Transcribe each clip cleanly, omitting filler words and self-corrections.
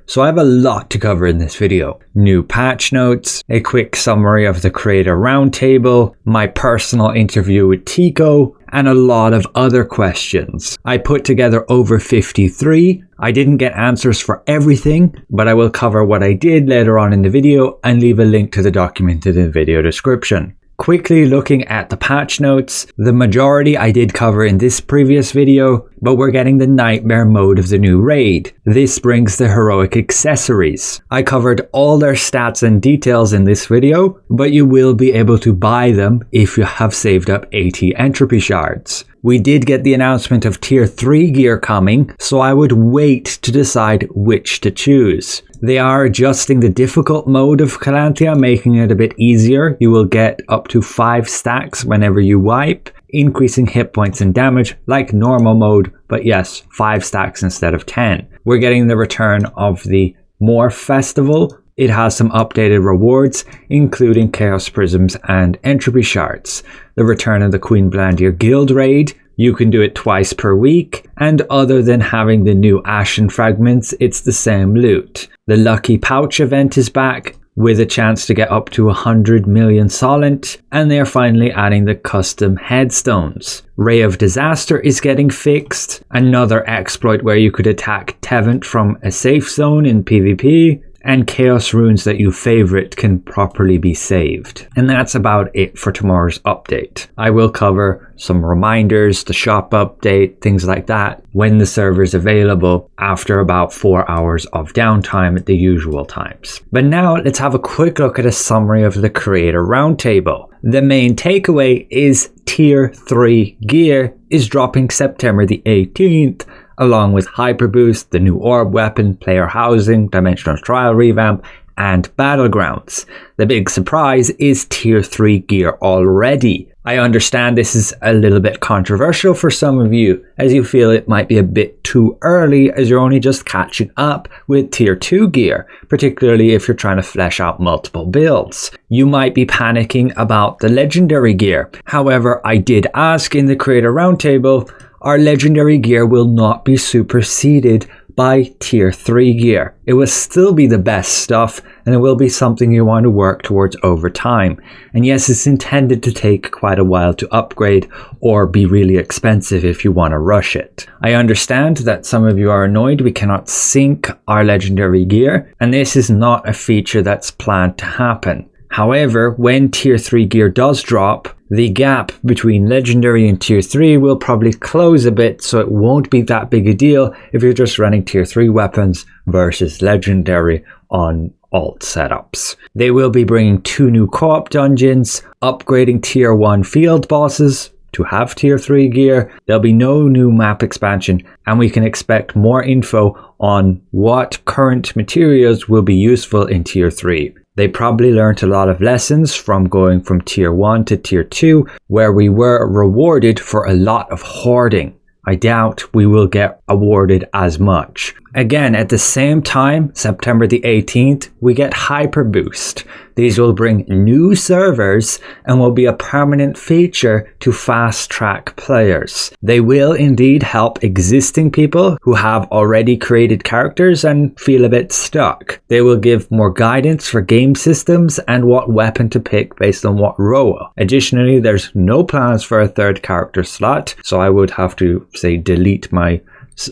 so I have a lot to cover in this video. New patch notes, a quick summary of the creator roundtable, my personal interview with Tico, and a lot of other questions. I put together over 53. I didn't get answers for everything, but I will cover what I did later on in the video and leave a link to the document in the video description. Quickly looking at the patch notes, the majority I did cover in this previous video, but we're getting the nightmare mode of the new raid. This brings the heroic accessories. I covered all their stats and details in this video, but you will be able to buy them if you have saved up 80 entropy shards. We did get the announcement of tier 3 gear coming, so I would wait to decide which to choose. They are adjusting the difficult mode of Calanthea, making it a bit easier. You will get up to 5 stacks whenever you wipe, increasing hit points and damage like normal mode, but yes, 5 stacks instead of 10. We're getting the return of the Morph Festival. It has some updated rewards, including Chaos Prisms and Entropy Shards. The return of the Queen Blandier Guild Raid. You can do it twice per week, and other than having the new Ashen Fragments, it's the same loot. The Lucky Pouch event is back, with a chance to get up to 100 million Solent, and they're finally adding the custom headstones. Ray of Disaster is getting fixed, another exploit where you could attack Tevent from a safe zone in PvP, and chaos runes that you favorite can properly be saved. And that's about it for tomorrow's update. I will cover some reminders, the shop update, things like that, when the server is available after about 4 hours of downtime at the usual times. But now let's have a quick look at a summary of the creator roundtable. The main takeaway is tier 3 gear is dropping September the 18th, along with Hyperboost, the new orb weapon, player housing, dimensional trial revamp, and Battlegrounds. The big surprise is tier 3 gear already. I understand this is a little bit controversial for some of you, as you feel it might be a bit too early as you're only just catching up with tier 2 gear, particularly if you're trying to flesh out multiple builds. You might be panicking about the legendary gear. However, I did ask in the creator roundtable, our legendary gear will not be superseded by tier 3 gear. It will still be the best stuff, and it will be something you want to work towards over time. And yes, it's intended to take quite a while to upgrade or be really expensive if you want to rush it. I understand that some of you are annoyed we cannot sync our legendary gear, and this is not a feature that's planned to happen. However, when tier 3 gear does drop, the gap between legendary and tier 3 will probably close a bit, so it won't be that big a deal if you're just running tier 3 weapons versus legendary on alt setups. They will be bringing 2 new co-op dungeons, upgrading tier 1 field bosses to have tier 3 gear. There'll be no new map expansion, and we can expect more info on what current materials will be useful in tier 3. They probably learned a lot of lessons from going from tier 1 to tier 2, where we were rewarded for a lot of hoarding. I doubt we will get awarded as much. Again, at the same time, September the 18th, we get Hyperboost. These will bring new servers and will be a permanent feature to fast track players. They will indeed help existing people who have already created characters and feel a bit stuck. They will give more guidance for game systems and what weapon to pick based on what role. Additionally, there's no plans for a 3rd character slot, so I would have to say delete my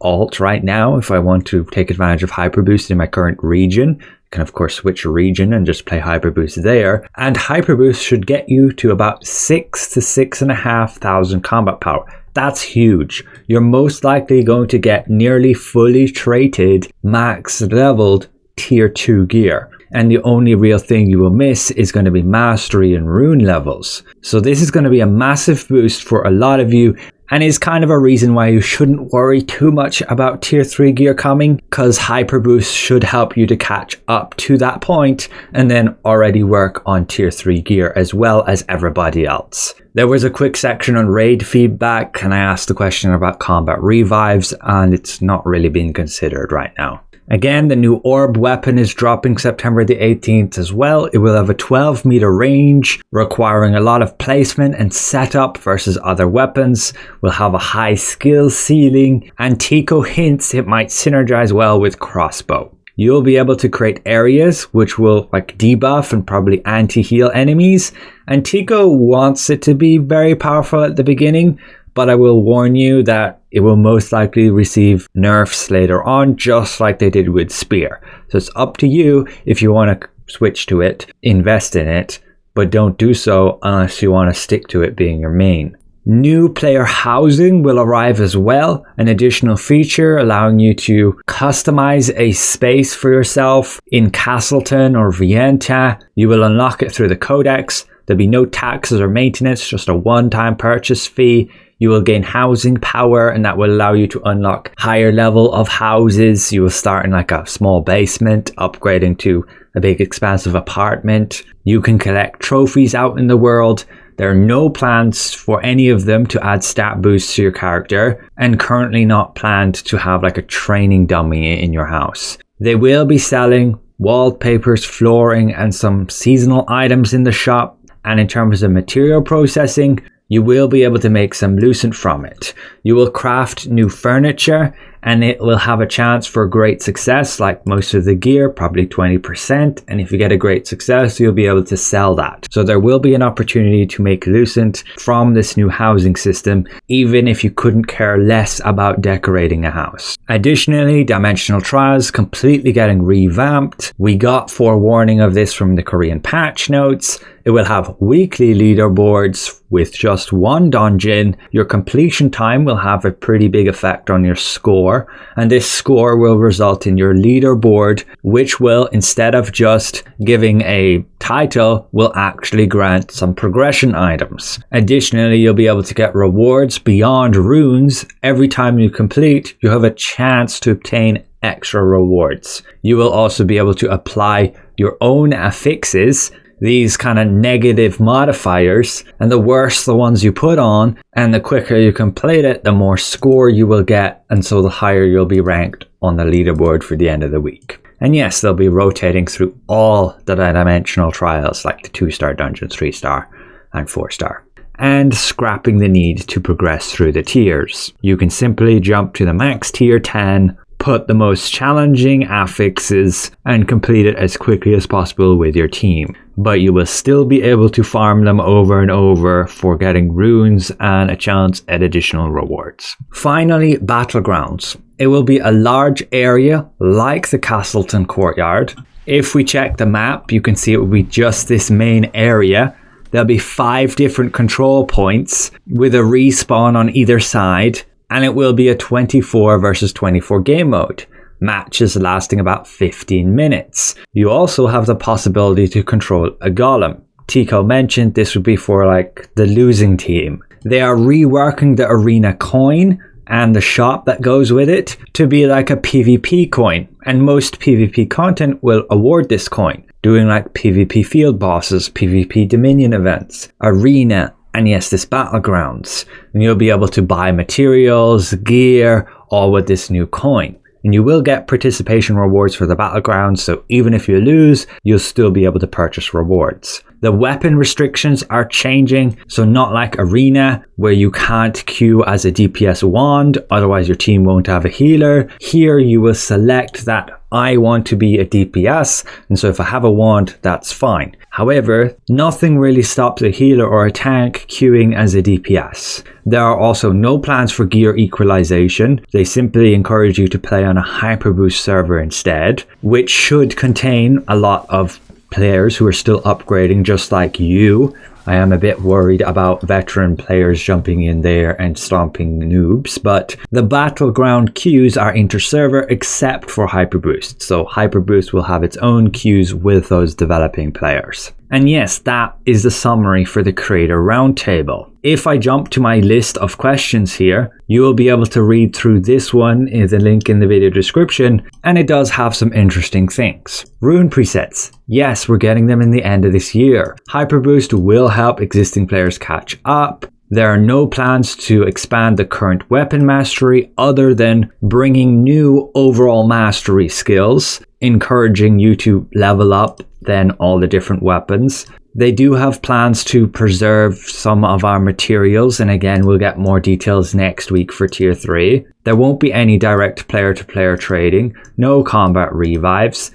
alt right now if I want to take advantage of Hyperboost in my current region. You can of course switch region and just play Hyperboost there, and Hyperboost should get you to about 6 to 6,500 combat power. That's huge. You're most likely going to get nearly fully traded, max leveled tier 2 gear. And the only real thing you will miss is going to be mastery and rune levels. So this is going to be a massive boost for a lot of you, and is kind of a reason why you shouldn't worry too much about tier 3 gear coming, because Hyperboost should help you to catch up to that point and then already work on tier 3 gear as well as everybody else. There was a quick section on raid feedback, and I asked the question about combat revives, and it's not really being considered right now. Again, the new orb weapon is dropping September the 18th as well. It will have a 12 meter range, requiring a lot of placement and setup versus other weapons. Will have a high skill ceiling, and Tico hints it might synergize well with crossbow. you'll be able to create areas which will like debuff and probably anti-heal enemies. And Tico wants it to be very powerful at the beginning, but I will warn you that it will most likely receive nerfs later on, just like they did with Spear. So it's up to you if you want to switch to it, invest in it, but don't do so unless you want to stick to it being your main. New player housing will arrive as well, an additional feature allowing you to customize a space for yourself in Castleton or Vienta. You will unlock it through the codex. There'll be no taxes or maintenance, just a one-time purchase fee. You will gain housing power, and that will allow you to unlock higher level of houses. You will start in like a small basement, upgrading to a big expansive apartment. You can collect trophies out in the world. There are no plans for any of them to add stat boosts to your character, and currently not planned to have like a training dummy in your house. They will be selling wallpapers, flooring, and some seasonal items in the shop. And in terms of material processing, you will be able to make some lucent from it. You will craft new furniture, and it will have a chance for great success, like most of the gear, probably 20%. And if you get a great success, you'll be able to sell that. So there will be an opportunity to make lucent from this new housing system, even if you couldn't care less about decorating a house. Additionally, Dimensional Trials completely getting revamped. We got forewarning of this from the Korean patch notes. It will have weekly leaderboards with just one dungeon. Your completion time will have a pretty big effect on your score, and this score will result in your leaderboard, which will, instead of just giving a title, will actually grant some progression items. Additionally, you'll be able to get rewards beyond runes. Every time you complete, you have a chance to obtain extra rewards. You will also be able to apply your own affixes, these kind of negative modifiers, and the worse the ones you put on and the quicker you complete it, the more score you will get, and so the higher you'll be ranked on the leaderboard for the end of the week. And yes, they'll be rotating through all the dimensional trials like the 2-star dungeons, 3-star and 4-star, and scrapping the need to progress through the tiers. You can simply jump to the max tier 10, put the most challenging affixes, and complete it as quickly as possible with your team. But you will still be able to farm them over and over for getting runes and a chance at additional rewards. Finally, Battlegrounds. It will be a large area like the Castleton courtyard. If we check the map, you can see it will be just this main area. There'll be 5 different control points with a respawn on either side, and it will be a 24 versus 24 game mode. Matches lasting about 15 minutes. You also have the possibility to control a golem. Tico mentioned this would be for like the losing team. They are reworking the arena coin and the shop that goes with it to be like a PvP coin, and most PvP content will award this coin, doing like PvP field bosses, PvP Dominion events, arena, and yes, this Battlegrounds. And you'll be able to buy materials, gear, all with this new coin. And you will get participation rewards for the Battlegrounds, so even if you lose, you'll still be able to purchase rewards. The weapon restrictions are changing, so not like Arena, where you can't queue as a DPS wand, otherwise your team won't have a healer. Here you will select that I want to be a DPS, and so if I have a wand, that's fine. However, nothing really stops a healer or a tank queuing as a DPS. There are also no plans for gear equalization. They simply encourage you to play on a Hyperboost server instead, which should contain a lot of players who are still upgrading just like you. I am a bit worried about veteran players jumping in there and stomping noobs, but the battleground queues are inter-server except for Hyperboost, so Hyperboost will have its own queues with those developing players. And yes, that is the summary for the Creator Roundtable. If I jump to my list of questions here, you will be able to read through this one in the link in the video description, and it does have some interesting things. Rune presets. Yes, we're getting them in the end of this year. Hyperboost will help existing players catch up. There are no plans to expand the current weapon mastery other than bringing new overall mastery skills, encouraging you to level up then all the different weapons. They do have plans to preserve some of our materials, and again we'll get more details next week for tier 3. There won't be any direct player to player trading, no combat revives.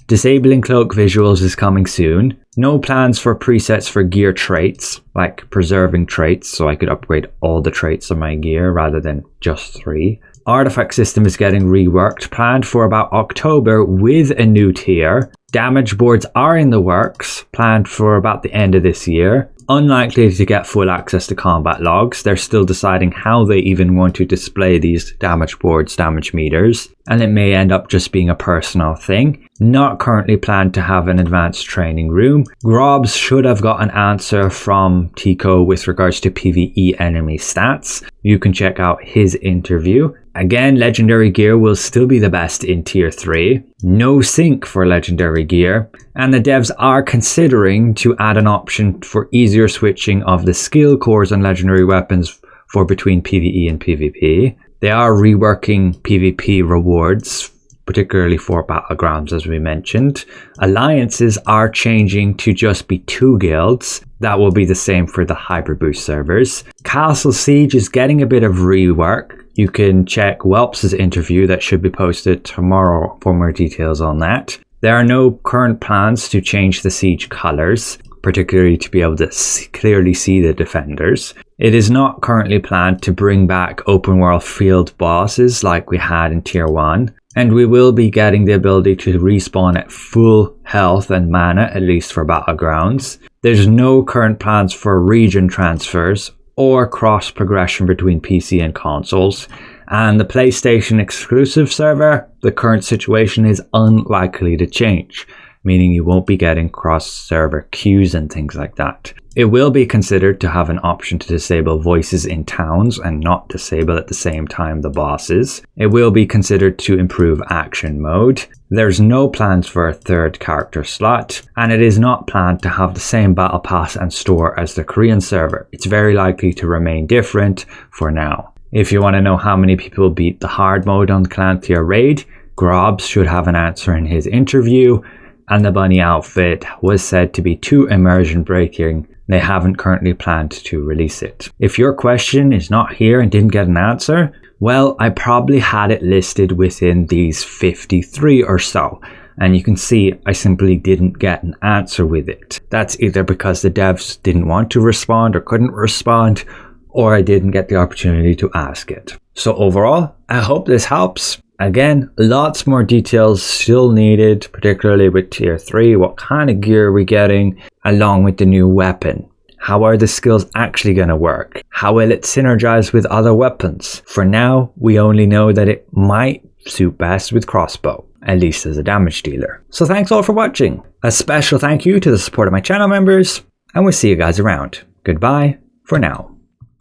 Disabling cloak visuals is coming soon. No plans for presets for gear traits, like preserving traits, so I could upgrade all the traits of my gear rather than just 3. Artifact system is getting reworked, planned for about October with a new tier. Damage boards are in the works, planned for about the end of this year. Unlikely to get full access to combat logs. They're still deciding how they even want to display these damage boards, damage meters, and it may end up just being a personal thing. Not currently planned to have an advanced training room. Grobs should have got an answer from Tico with regards to PvE enemy stats. You can check out his interview. Again, legendary gear will still be the best in tier 3. No sync for legendary gear, and the devs are considering to add an option for easier switching of the skill cores and legendary weapons for between PvE and PvP. They are reworking PvP rewards, particularly for Battlegrounds as we mentioned. Alliances are changing to just be 2 guilds. That will be the same for the Hyperboost servers. Castle Siege is getting a bit of rework. You can check Welps' interview that should be posted tomorrow for more details on that. There are no current plans to change the siege colors, particularly to be able to clearly see the defenders. It is not currently planned to bring back open world field bosses like we had in tier 1. And we will be getting the ability to respawn at full health and mana, at least for Battlegrounds. There's no current plans for region transfers or cross progression between PC and consoles. And the PlayStation exclusive server, the current situation is unlikely to change, meaning you won't be getting cross server queues and things like that. It will be considered to have an option to disable voices in towns and not disable at the same time the bosses. It will be considered to improve action mode. There's no plans for a 3rd character slot, and it is not planned to have the same battle pass and store as the Korean server. It's very likely to remain different for now. If you want to know how many people beat the hard mode on the Clan tier raid, Grobs should have an answer in his interview, and the bunny outfit was said to be too immersion breaking. They haven't currently planned to release it. If your question is not here and didn't get an answer, well, I probably had it listed within these 53 or so. And you can see I simply didn't get an answer with it. That's either because the devs didn't want to respond or couldn't respond, or I didn't get the opportunity to ask it. So overall, I hope this helps. Again, lots more details still needed, particularly with tier 3, what kind of gear are we getting, along with the new weapon. How are the skills actually going to work? How will it synergize with other weapons? For now, we only know that it might suit best with crossbow, at least as a damage dealer. So thanks all for watching. A special thank you to the support of my channel members, and we'll see you guys around. Goodbye for now.